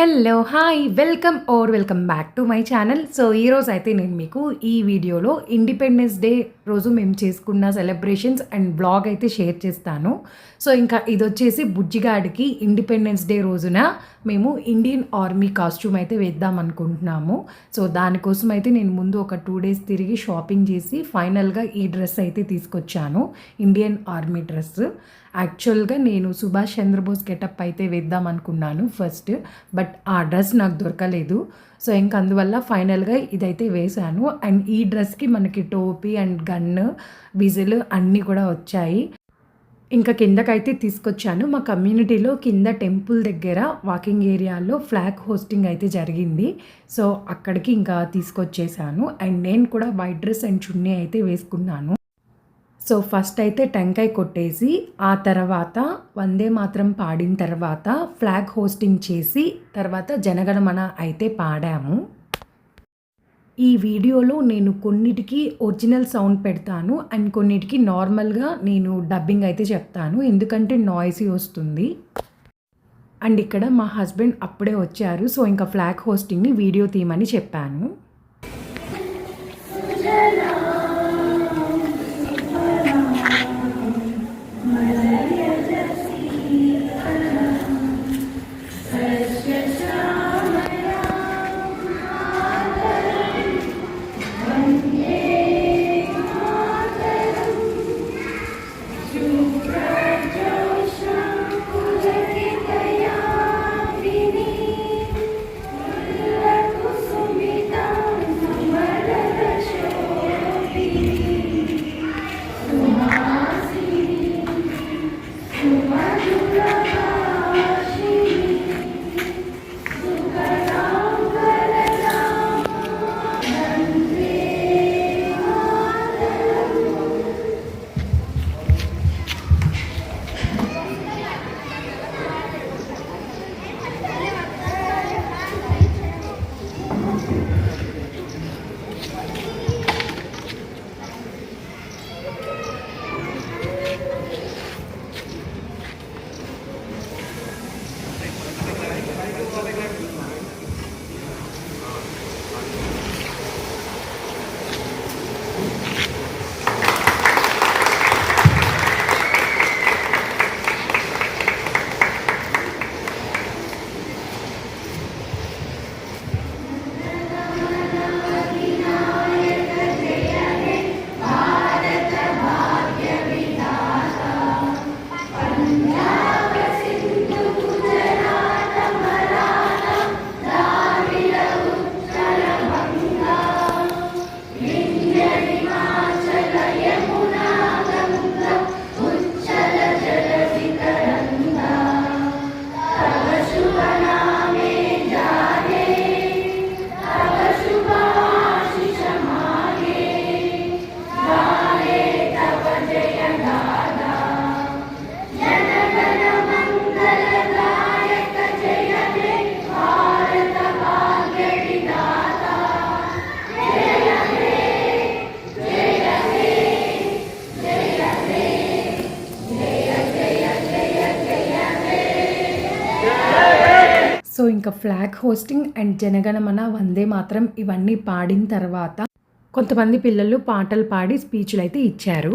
Hello! Hi! Welcome back to my channel. So, ఈరోజైతే నేను మీకు ఈ వీడియోలో ఇండిపెండెన్స్ డే రోజు మేము చేసుకున్న సెలబ్రేషన్స్ అండ్ వ్లాగ్ అయితే షేర్ చేస్తాను. సో, ఇంకా ఇదొచ్చేసి బుజ్జిగాడికి ఇండిపెండెన్స్ డే రోజున మేము ఇండియన్ ఆర్మీ కాస్ట్యూమ్ అయితే వేద్దాం అనుకుంటున్నాము. సో, దానికోసం అయితే నేను ముందు ఒక 2 డేస్ తిరిగి షాపింగ్ చేసి ఫైనల్‌గా ఈ డ్రెస్ అయితే తీసుకొచ్చాను. Indian army dress. యాక్చువల్‌గా నేను సుభాష్ చంద్రబోస్ గెటప్ అయితే వేద్దాం అనుకున్నాను ఫస్ట్. బట్ ఆ డ్రెస్ నాకు దొరకలేదు. సో, ఇంక అందువల్ల ఫైనల్‌గా ఇదైతే వేశాను. అండ్ ఈ డ్రెస్‌కి మనకి టోపీ అండ్ గన్, విజిల్ అన్నీ కూడా వచ్చాయి. ఇంకా కిందకైతే తీసుకొచ్చాను. మా కమ్యూనిటీలో కింద టెంపుల్ దగ్గర వాకింగ్ ఏరియాలో ఫ్లాగ్ హోస్టింగ్ అయితే జరిగింది. సో, అక్కడికి ఇంకా తీసుకొచ్చేసాను. అండ్ నేను కూడా వైట్ డ్రెస్ అండ్ చున్నీ అయితే వేసుకున్నాను. సో, ఫస్ట్ అయితే టెంకాయ కొట్టేసి, ఆ తర్వాత వందే మాతరం పాడిన తర్వాత ఫ్లాగ్ హోస్టింగ్ చేసి, తర్వాత జనగణమన అయితే పాడాము. ఈ వీడియోలో నేను కొన్నిటికి ఒరిజినల్ సౌండ్ పెడతాను అండ్ కొన్నిటికి నార్మల్‌గా నేను డబ్బింగ్ అయితే చెప్తాను. ఎందుకంటే నాయిసీ వస్తుంది. అండ్ ఇక్కడ మా హస్బెండ్ అప్పుడే వచ్చారు. సో, ఇంకా ఫ్లాగ్ హోస్టింగ్‌ని వీడియో తీయమని చెప్పాను. సో, ఇంకా flag hosting and Jana Gana Mana, Vande Mataram ఇవన్నీ పాడిన తర్వాత కొంతమంది పిల్లలు పాటలు పాడి స్పీచ్‌లయితే ఇచ్చారు.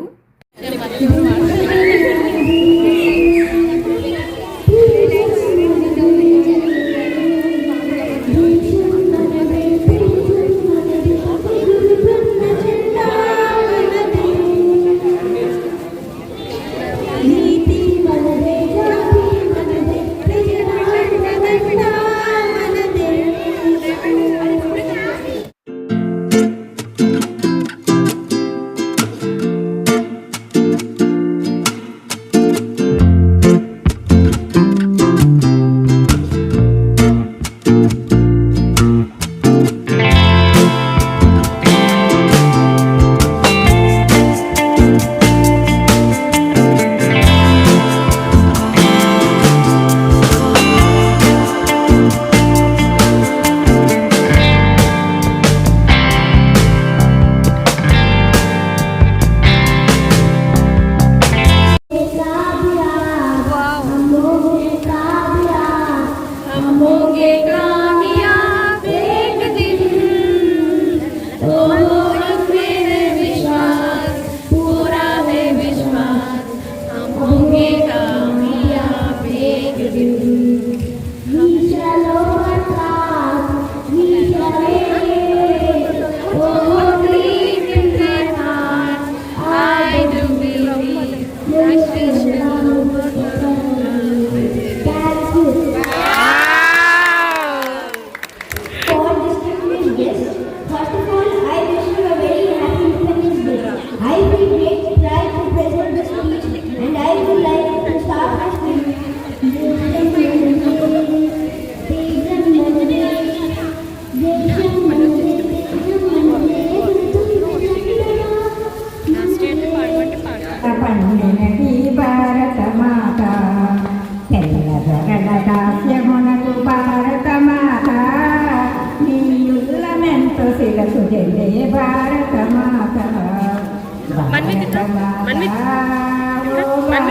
More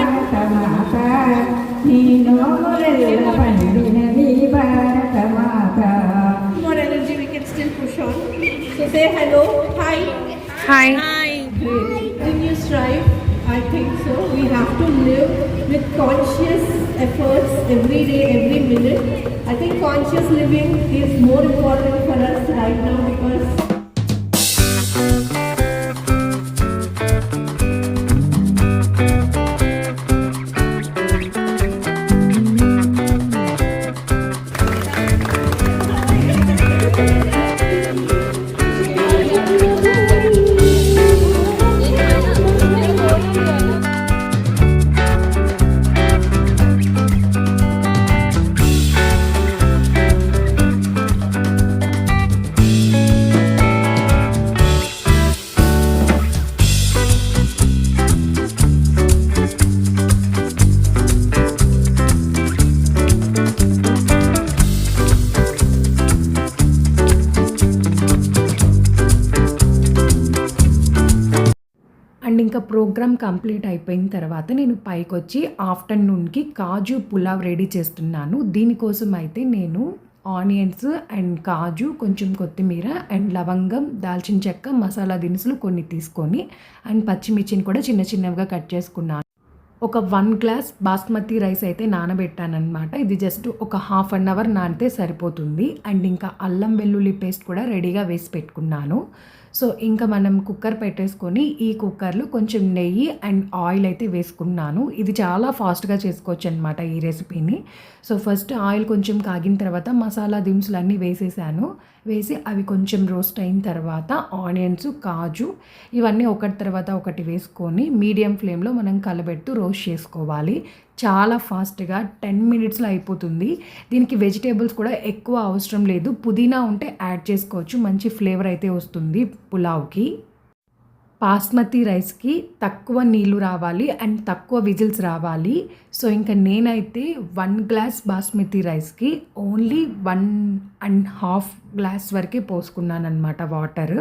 energy, we can still push on. So say hello, hi. Hi. Great. When you strive, I think so. We have to live with conscious efforts every day, every minute. I think conscious living is more important for us right now because and ఇంకా programme complete అయిపోయిన తర్వాత నేను పైకొచ్చి ఆఫ్టర్నూన్కి కాజు pulao ready చేస్తున్నాను. దీనికోసం అయితే నేను onions and కాజు, కొంచెం కొత్తిమీర అండ్ లవంగం, దాల్చిన చెక్క, మసాలా దినుసులు కొన్ని తీసుకొని అండ్ పచ్చిమిర్చిని కూడా చిన్న చిన్నవిగా కట్ చేసుకున్నాను. ఒక 1 గ్లాస్ బాస్మతి రైస్ అయితే నానబెట్టానమాట. ఇది జస్ట్ ఒక హాఫ్ అన్ అవర్ నానితే సరిపోతుంది. అండ్ ఇంకా అల్లం వెల్లుల్లి పేస్ట్ కూడా రెడీగా వేసి పెట్టుకున్నాను. సో ఇంకా మనం కుక్కర్ పెట్టేసుకొని ఈ కుక్కర్లో కొంచెం నెయ్యి అండ్ ఆయిల్ అయితే వేసుకున్నాను. ఇది చాలా ఫాస్ట్గా చేసుకోవచ్చు అనమాట ఈ రెసిపీని. సో ఫస్ట్ ఆయిల్ కొంచెం కాగిన తర్వాత మసాలా దినుసులు అన్నీ వేసేసాను. వేసి అవి కొంచెం రోస్ట్ అయిన తర్వాత ఆనియన్స్, కాజు ఇవన్నీ ఒకటి తర్వాత ఒకటి వేసుకొని మీడియం ఫ్లేమ్లో మనం కలబెడుతూ రోస్ట్ చేసుకోవాలి. చాలా ఫాస్ట్గా 10 మినిట్స్లో అయిపోతుంది. దీనికి వెజిటేబుల్స్ కూడా ఎక్కువ అవసరం లేదు. పుదీనా ఉంటే యాడ్ చేసుకోవచ్చు, మంచి ఫ్లేవర్ అయితే వస్తుంది పులావ్కి. బాస్మతి రైస్కి తక్కువ నీళ్ళు రావాలి అండ్ తక్కువ విజిల్స్ రావాలి. సో ఇంకా నేనైతే 1 గ్లాస్ బాస్మతి రైస్కి ఓన్లీ 1.5 గ్లాస్ వరకే పోసుకున్నాను అనమాట వాటర్.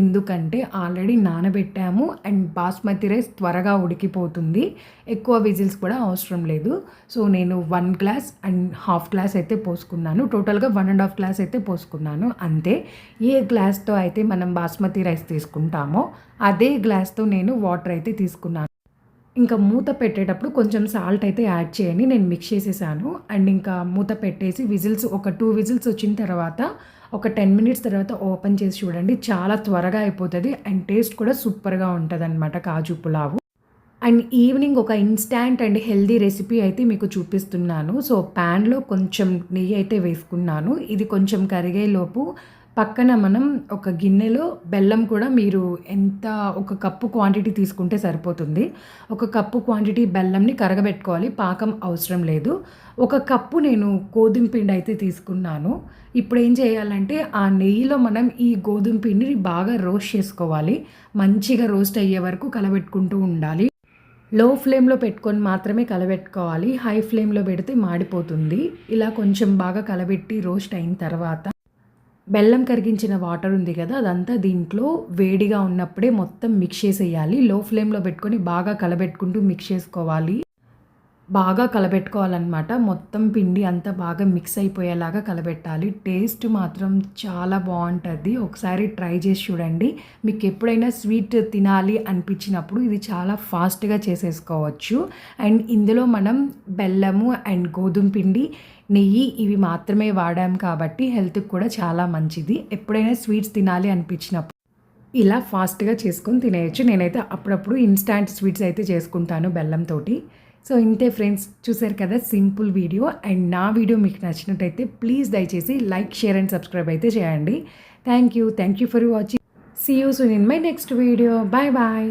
ఎందుకంటే ఆల్రెడీ నానబెట్టాము అండ్ బాస్మతి రైస్ త్వరగా ఉడికిపోతుంది, ఎక్కువ విజిల్స్ కూడా అవసరం లేదు. సో నేను 1 గ్లాస్ అండ్ హాఫ్ గ్లాస్ అయితే పోసుకున్నాను. టోటల్గా 1.5 గ్లాస్ అయితే పోసుకున్నాను అంతే. ఏ గ్లాస్తో అయితే మనం బాస్మతి రైస్ తీసుకుంటామో అదే గ్లాస్తో నేను వాటర్ అయితే తీసుకున్నాను. ఇంకా మూత పెట్టేటప్పుడు కొంచెం సాల్ట్ అయితే యాడ్ చేయండి. నేను మిక్స్ చేసేసాను. అండ్ ఇంకా మూత పెట్టేసి విజిల్స్ ఒక 2 విజిల్స్ వచ్చిన తర్వాత ఒక 10 మినిట్స్ తర్వాత ఓపెన్ చేసి చూడండి. చాలా త్వరగా అయిపోతుంది అండ్ టేస్ట్ కూడా సూపర్గా ఉంటుంది అనమాట కాజు పులావు. అండ్ ఈవినింగ్ ఒక ఇన్స్టాంట్ అండ్ హెల్దీ రెసిపీ అయితే మీకు చూపిస్తున్నాను. సో ప్యాన్లో కొంచెం నెయ్యి అయితే వేసుకున్నాను. ఇది కొంచెం కరిగేలోపు పక్కన మనం ఒక గిన్నెలో బెల్లం కూడా మీరు ఒక కప్పు క్వాంటిటీ తీసుకుంటే సరిపోతుంది. ఒక కప్పు క్వాంటిటీ బెల్లంని కరగబెట్టుకోవాలి, పాకం అవసరం లేదు. ఒక కప్పు నేను గోధుమ పిండి అయితే తీసుకున్నాను. ఇప్పుడు ఏం చేయాలంటే ఆ నెయ్యిలో మనం ఈ గోధుమ పిండిని బాగా రోస్ట్ చేసుకోవాలి. మంచిగా రోస్ట్ అయ్యే వరకు కలబెట్టుకుంటూ ఉండాలి. లో ఫ్లేమ్లో పెట్టుకొని మాత్రమే కలబెట్టుకోవాలి. హై ఫ్లేమ్లో పెడితే మాడిపోతుంది. ఇలా కొంచెం బాగా కలబెట్టి రోస్ట్ అయిన తర్వాత బెల్లం కరిగించిన వాటర్ ఉంది కదా, అదంతా దీంట్లో వేడిగా ఉన్నప్పుడే మొత్తం మిక్స్ చేసేయాలి. లో ఫ్లేమ్లో పెట్టుకొని బాగా కలబెట్టుకుంటూ మిక్స్ చేసుకోవాలి. బాగా కలబెట్టుకోవాలన్నమాట. మొత్తం పిండి అంతా బాగా మిక్స్ అయిపోయేలాగా కలబెట్టాలి. టేస్ట్ మాత్రం చాలా బాగుంటుంది. ఒకసారి ట్రై చేసి చూడండి. మీకు ఎప్పుడైనా స్వీట్ తినాలి అనిపించినప్పుడు ఇది చాలా ఫాస్ట్గా చేసేసుకోవచ్చు. అండ్ ఇందులో మనం బెల్లము అండ్ గోధుమ పిండి, నెయ్యి ఇవి మాత్రమే వాడాం కాబట్టి హెల్త్కి కూడా చాలా మంచిది. ఎప్పుడైనా స్వీట్స్ తినాలి అనిపించినప్పుడు ఇలా ఫాస్ట్గా చేసుకొని తినేయచ్చు. నేనైతే అప్పుడప్పుడు ఇన్స్టాంట్ స్వీట్స్ అయితే చేసుకుంటాను బెల్లంతో. సో ఇంతే ఫ్రెండ్స్, చూసారు కదా సింపుల్ వీడియో. అండ్ నా వీడియో మీకు నచ్చినట్టయితే ప్లీజ్ దయచేసి లైక్, షేర్ అండ్ సబ్స్క్రైబ్ అయితే చేయండి. Thank you for watching. See you soon in my next video. Bye bye.